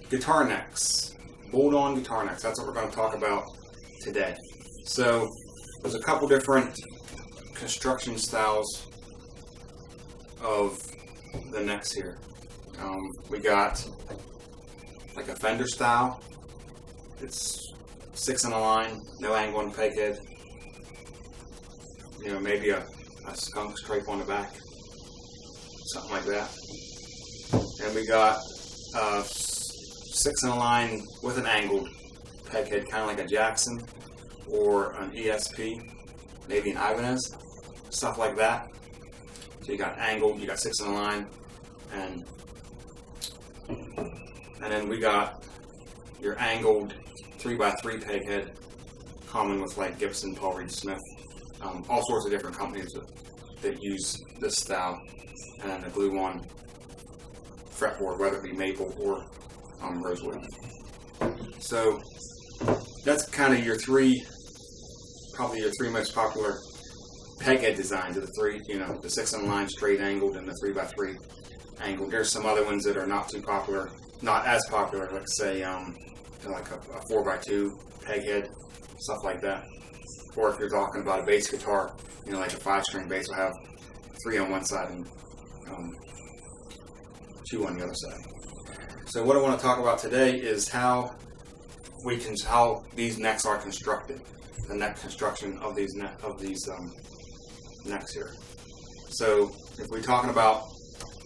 Guitar necks, bolt-on guitar necks, that's what we're going to talk about today. So there's a couple different construction styles of the necks here. We got like a fender style, it's 6 in a line, no angle on the peg head, you know, maybe a skunk stripe on the back, something like that. And we got 6 in a line with an angled peg head, kind of like a Jackson or an ESP, maybe an Ibanez, stuff like that. So you got angled, you got 6 in a line, and then we got your angled 3x3 peg head, common with like Gibson, Paul Reed Smith, all sorts of different companies that use this style, and then the glue-on fretboard, whether it be maple or rosewood. So that's kind of your probably your three most popular peg head designs. The three, you know, the 6 in a line straight angled and the 3x3 angled. There's some other ones that are not too popular, not as popular, like say like a 4x2 peg head, stuff like that. Or if you're talking about a bass guitar, you know, like a 5-string bass will have 3 on one side and 2 on the other side. So what I want to talk about today is how these necks are constructed, the neck construction of these necks here. So if we're talking about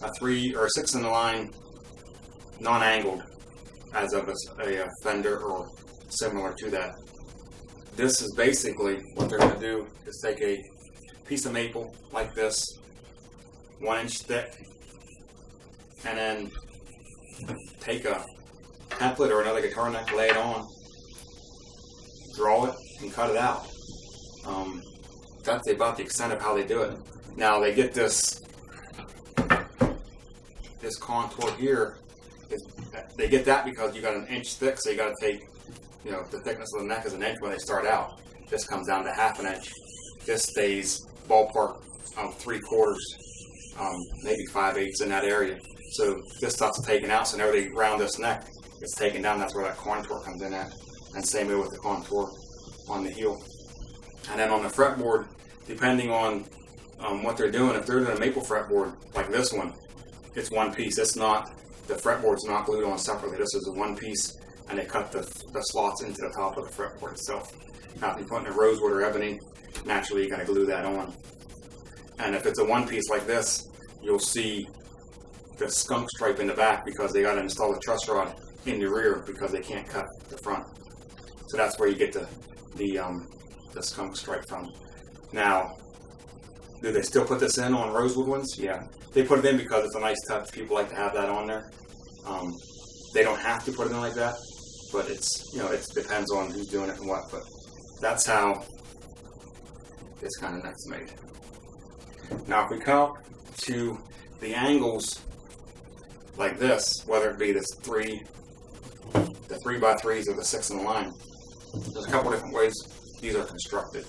a 3 or a 6 in the line non-angled, as of a Fender or similar to that, this is basically what they're going to do is take a piece of maple like this, 1 inch thick, and then take a template or another guitar neck, lay it on, draw it, and cut it out. That's about the extent of how they do it. Now they get this contour here. They get that because you got an inch thick, so you got to take, you know, the thickness of the neck is an inch when they start out. This comes down to ½ an inch. This stays ballpark 3/4, maybe 5/8 in that area. So this stuff's taken out, so whenever they round this neck, it's taken down. That's where that contour comes in at. And same way with the contour on the heel. And then on the fretboard, depending on what they're doing, if they're doing a maple fretboard like this one, it's one piece. It's not, the fretboard's not glued on separately. This is a one piece, and they cut the slots into the top of the fretboard itself. Now if you're putting a rosewood or ebony, naturally you got to glue that on. And if it's a one piece like this, you'll see the skunk stripe in the back because they got to install the truss rod in the rear because they can't cut the front. So that's where you get the skunk stripe from. Now, do they still put this in on rosewood ones? Yeah, they put it in because it's a nice touch. People like to have that on there. They don't have to put it in like that, but it's, you know, it depends on who's doing it and what. But that's how this kind of neck's made. Now, if we come to the angles like this, whether it be the 3x3s or the 6 in the line, there's a couple different ways these are constructed.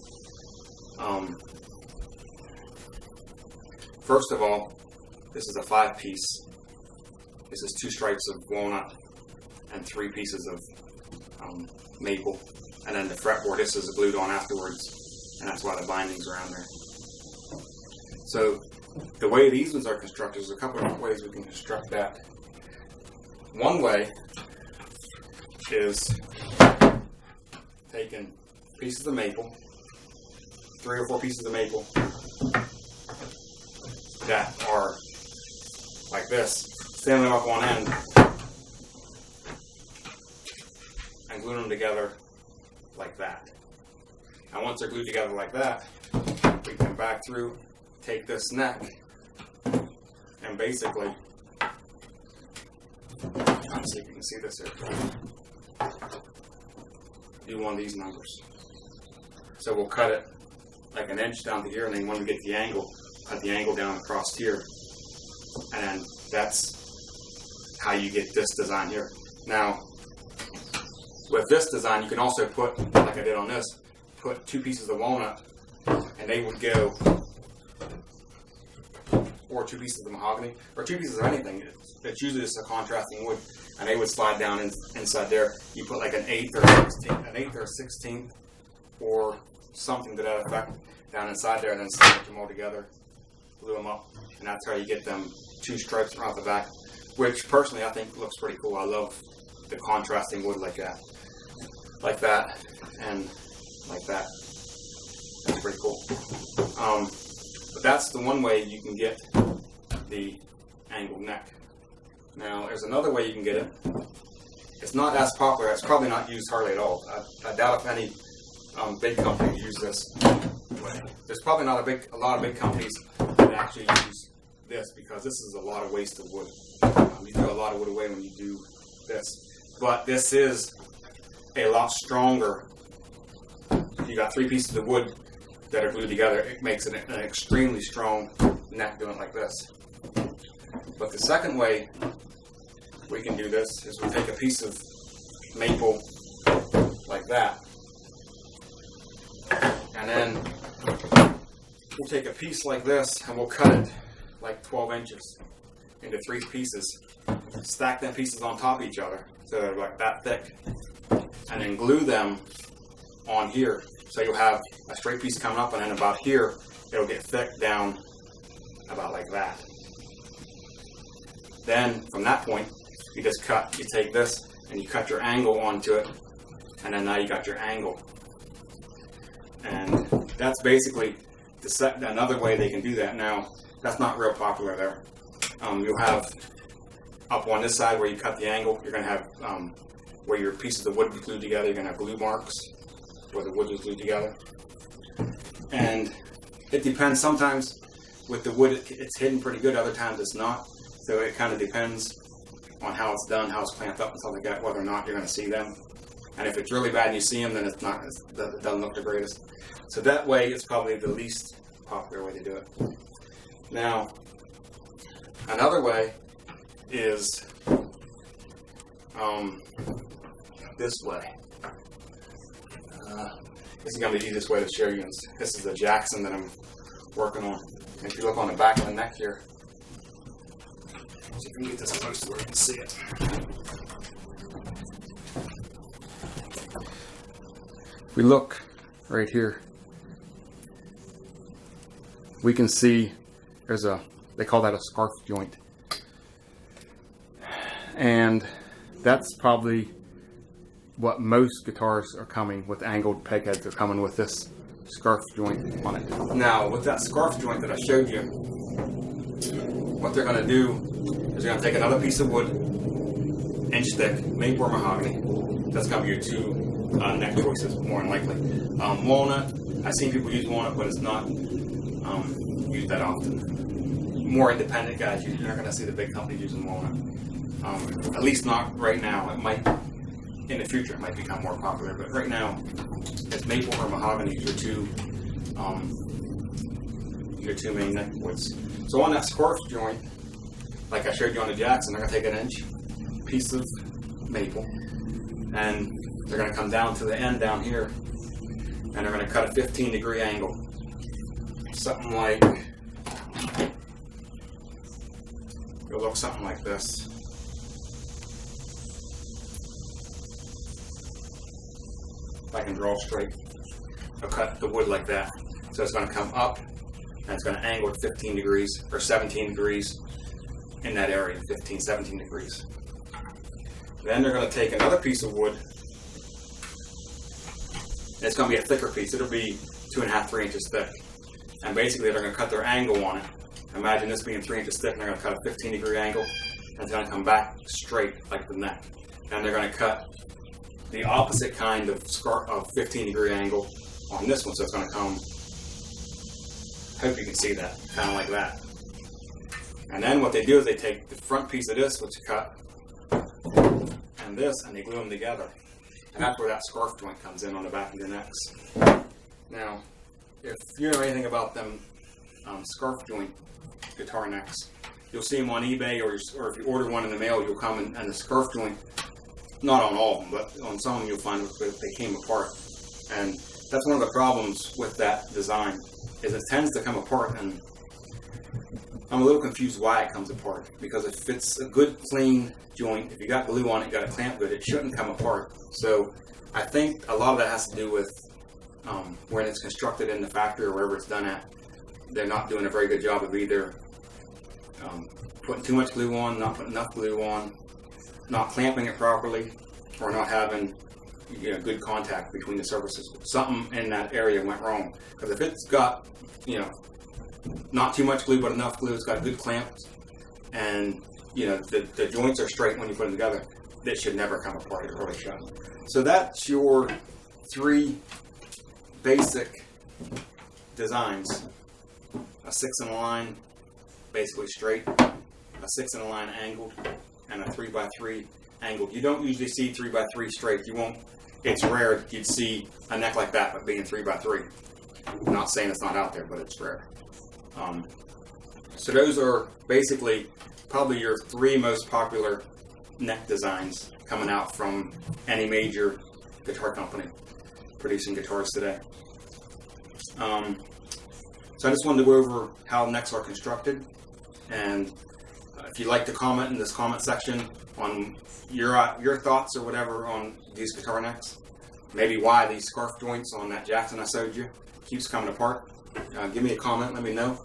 First of all, this is a 5-piece. This is 2 stripes of walnut and 3 pieces of maple. And then the fretboard, this is glued on afterwards, and that's why the binding's around there. So the way these ones are constructed, there's a couple of different ways we can construct that. One way is taking pieces of maple, 3 or 4 pieces of maple that are like this, standing them up on end and gluing them together like that. Now once they're glued together like that, we come back through, take this neck, and basically, let's see if you can see this here. do one of these numbers. So we'll cut it like an inch down to here, and then when we get the angle, cut the angle down across here. And that's how you get this design here. Now, with this design, you can also put, like I did on this, put 2 pieces of walnut, and they would go, or 2 pieces of mahogany, or 2 pieces of anything. It's usually just a contrasting wood, and they would slide down inside there. You put like an 1/8 or 1/16, or something to that effect down inside there, and then sandwich them all together, glue them up, and that's how you get them 2 stripes around the back, which personally I think looks pretty cool. I love the contrasting wood like that, and like that. That's pretty cool. But that's the one way you can get the angled neck. Now, there's another way you can get it. It's not as popular. It's probably not used hardly at all. I doubt if any big companies use this. There's probably not a lot of big companies that actually use this, because this is a lot of wasted wood. You throw a lot of wood away when you do this. But this is a lot stronger. If you got 3 pieces of wood that are glued together, it makes it an extremely strong neck doing it like this. But the second way we can do this is we take a piece of maple like that, and then we'll take a piece like this and we'll cut it like 12 inches into 3 pieces, stack them pieces on top of each other so they're like that thick, and then glue them on here. So you'll have a straight piece coming up, and then about here it'll get thick down about like that. Then from that point you just cut, you take this and you cut your angle onto it, and then now you got your angle. And that's basically another way they can do that. Now, that's not real popular there. You'll have up on this side where you cut the angle, you're going to have where your pieces of wood are glued together, you're going to have glue marks where the wood is glued together. And it depends. Sometimes with the wood it's hidden pretty good, other times it's not. So it kind of depends on how it's done, how it's clamped up and stuff like that, whether or not you're going to see them. And if it's really bad and you see them, then it doesn't look the greatest. So that way it's probably the least popular way to do it. Now, another way is this way. This is going to be the easiest way to show you. This is the Jackson that I'm working on. And if you look on the back of the neck here, so you can get this close to where you can see it. If we look right here, we can see there's they call that a scarf joint. And that's probably what most guitars are coming with. Angled peg heads are coming with this scarf joint on it. Now, with that scarf joint that I showed you, what they're going to do is they're going to take another piece of wood, inch thick, maple or mahogany. That's going to be your 2 neck choices, more than likely. Walnut, I've seen people use walnut, but it's not used that often. More independent guys, you're not going to see the big companies using walnut. At least not right now. It might, in the future, it might become more popular, but right now, it's maple or mahogany, your two main neck woods. So on that scarf joint, like I showed you on the Jackson, they're going to take an inch piece of maple, and they're going to come down to the end down here, and they're going to cut a 15-degree angle. Something like, it'll look something like this. If I can draw straight, I'll cut the wood like that. So it's going to come up, and it's going to angle at 15 degrees, or 17 degrees in that area, 15, 17 degrees. Then they're going to take another piece of wood, and it's going to be a thicker piece. It'll be 2.5, 3 inches thick. And basically they're going to cut their angle on it. Imagine this being 3 inches thick, and they're going to cut a 15-degree angle, and it's going to come back straight like the neck. And they're going to cut the opposite kind of 15-degree angle on this one, so it's going to come, hope you can see that, kind of like that. And then what they do is they take the front piece of this, which is cut, and this, and they glue them together. and that's where that scarf joint comes in on the back of your necks. Now, if you know anything about them scarf joint guitar necks, you'll see them on eBay, or if you order one in the mail, you'll come and the scarf joint, not on all of them, but on some of them you'll find that they came apart. And that's one of the problems with that design, is it tends to come apart, and I'm a little confused why it comes apart. Because if it's a good clean joint, if you got glue on it, you got a clamp good, it shouldn't come apart. So I think a lot of that has to do with when it's constructed in the factory or wherever it's done at. They're not doing a very good job of either putting too much glue on, not putting enough glue on, not clamping it properly, or not having good contact between the surfaces. Something in that area went wrong. Because if it's got not too much glue but enough glue, it's got good clamps, and the joints are straight when you put them together, this should never come apart. It really shouldn't. So that's your 3 basic designs: a 6 in a line, basically straight, a 6 in a line angled, and a 3x3 angled. You don't usually see 3x3 straight. You won't. It's rare you'd see a neck like that, but being 3x3. I'm not saying it's not out there, but it's rare. So those are basically probably your 3 most popular neck designs coming out from any major guitar company producing guitars today. So I just wanted to go over how necks are constructed, and if you'd like to comment in this comment section on your thoughts or whatever on these guitar necks, maybe why these scarf joints on that Jackson I showed you keeps coming apart, give me a comment, let me know.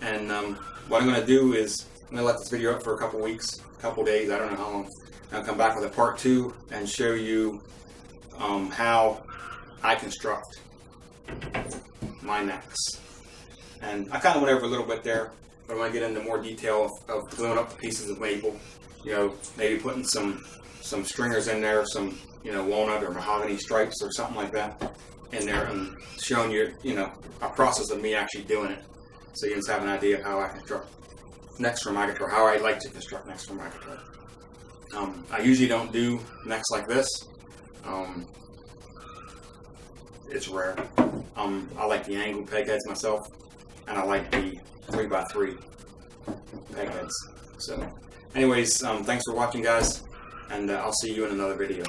And what I'm going to do is I'm going to let this video up for a couple weeks, a couple days, I don't know how long. I'll come back with a part 2 and show you how I construct my necks. And I kind of went over a little bit there, but I'm going to get into more detail of gluing up the pieces of maple, maybe putting some stringers in there, some walnut or mahogany stripes or something like that in there, and showing you a process of me actually doing it, so you just have an idea of how I construct necks for my guitar, how I like to construct necks for my guitar. I usually don't do necks like this. It's rare. I like the angled peg heads myself, and I like the 3x3 peg heads. So anyways, thanks for watching, guys, and I'll see you in another video.